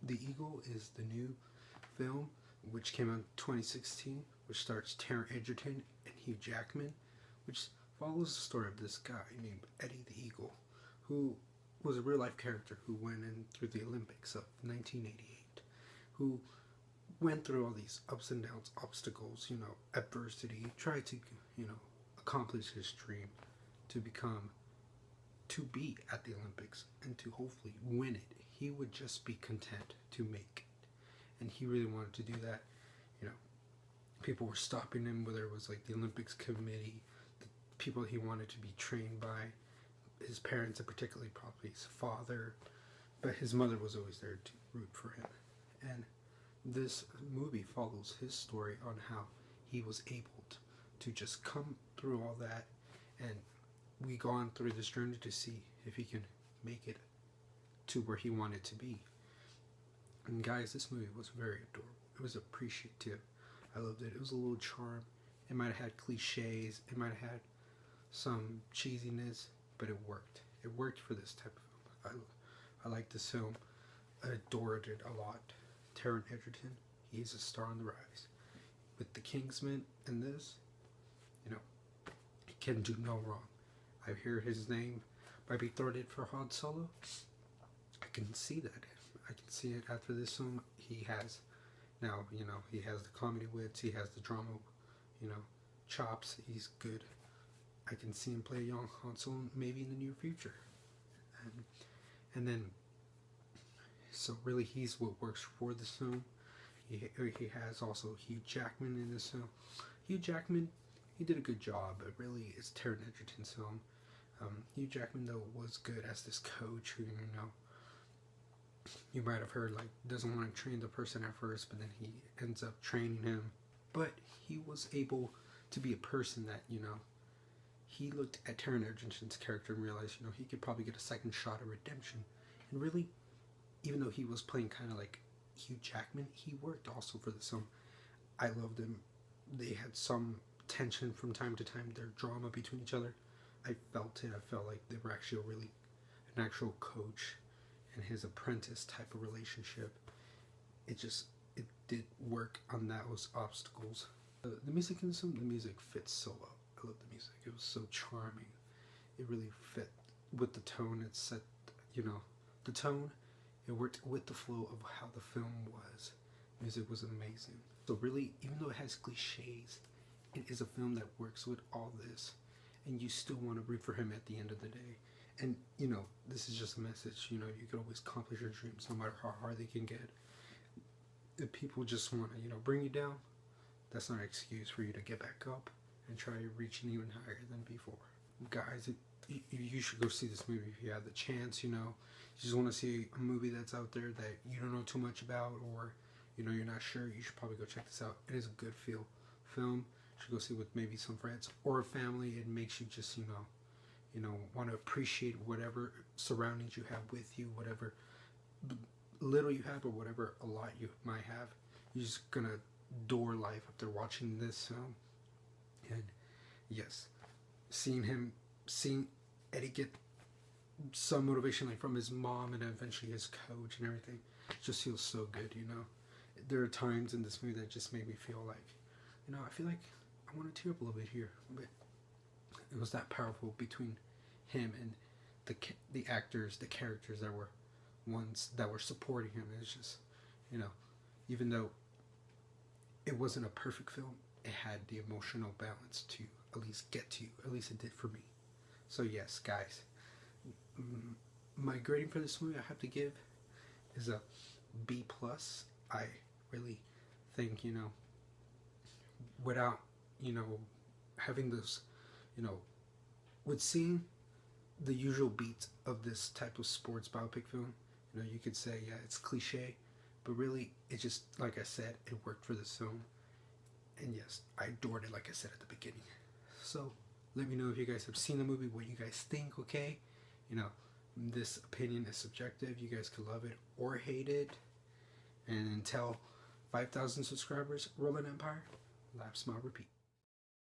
The Eagle is the new film which came out in 2016, which stars Taron Egerton and Hugh Jackman, which follows the story of this guy named Eddie the Eagle, who was a real life character who went in through the Olympics of 1988, who went through all these ups and downs, obstacles, adversity, tried to, accomplish his dream to be at the Olympics and to hopefully win it. He would just be content to make it. And he really wanted to do that. People were stopping him, whether it was like the Olympics committee, the people he wanted to be trained by, his parents, and particularly probably his father, but his mother was always there to root for him. And this movie follows his story on how he was able to just come through all that, and we go on through this journey to see if he can make it to where he wanted to be. And guys, this movie was very adorable. It was appreciative. I loved it. It was a little charm. It might have had cliches. It might have had some cheesiness, but it worked. It worked for this type of film. I like this film. I adored it a lot. Taron Egerton, he's a star on the rise. With The Kingsman and this, he can do no wrong. I hear his name might be thrown in for Han Solo. I can see that. I can see it after this film. He has now, he has the comedy wits, he has the drama, chops. He's good. I can see him play a young Han Solo maybe in the near future. And then, so really he's what works for this film. He has also Hugh Jackman in this film. Hugh Jackman, he did a good job, but really it's Taron Egerton's film. Hugh Jackman, though, was good as this coach who, you might have heard, like, doesn't want to train the person at first, but then he ends up training him. But he was able to be a person that, he looked at Taron Egerton's character and realized, he could probably get a second shot at redemption. And really, even though he was playing kind of like Hugh Jackman, he worked also for this film. I loved him. They had some tension from time to time, their drama between each other. I felt it. I felt like they were actually an actual coach and his apprentice type of relationship. It did work on those obstacles. The music in this film, the music fits so well. I love the music. It was so charming. It really fit with the tone. It set, the tone. It worked with the flow of how the film was. Music was amazing. So really, even though it has cliches, it is a film that works with all this. And you still want to root for him at the end of the day. And, this is just a message, you can always accomplish your dreams no matter how hard they can get. If people just want to, bring you down, that's not an excuse for you to get back up and try reaching even higher than before. Guys, you should go see this movie if you have the chance, you just want to see a movie that's out there that you don't know too much about, or, you're not sure, you should probably go check this out. It is a good film. You should go see with maybe some friends or a family. It makes you just, want to appreciate whatever surroundings you have with you, whatever little you have or whatever a lot you might have. You're just gonna adore life after watching this film. And yes, seeing Eddie get some motivation like from his mom and eventually his coach and everything, just feels so good. There are times in this movie that just made me feel like, I feel like I want to tear up a little bit here, but it was that powerful between him and the actors, the characters that were ones that were supporting him. It's just, even though it wasn't a perfect film, it had the emotional balance to at least get to you. At least it did for me. So yes, guys, my grading for this movie I have to give is a B+. I really think, without, having this, with seeing the usual beats of this type of sports biopic film, you could say, yeah, it's cliche, but really, it just, like I said, it worked for this film. And yes, I adored it, like I said at the beginning. So, let me know if you guys have seen the movie, what you guys think, okay? This opinion is subjective. You guys could love it or hate it. And until 5,000 subscribers, roll an empire, laugh, smile, repeat.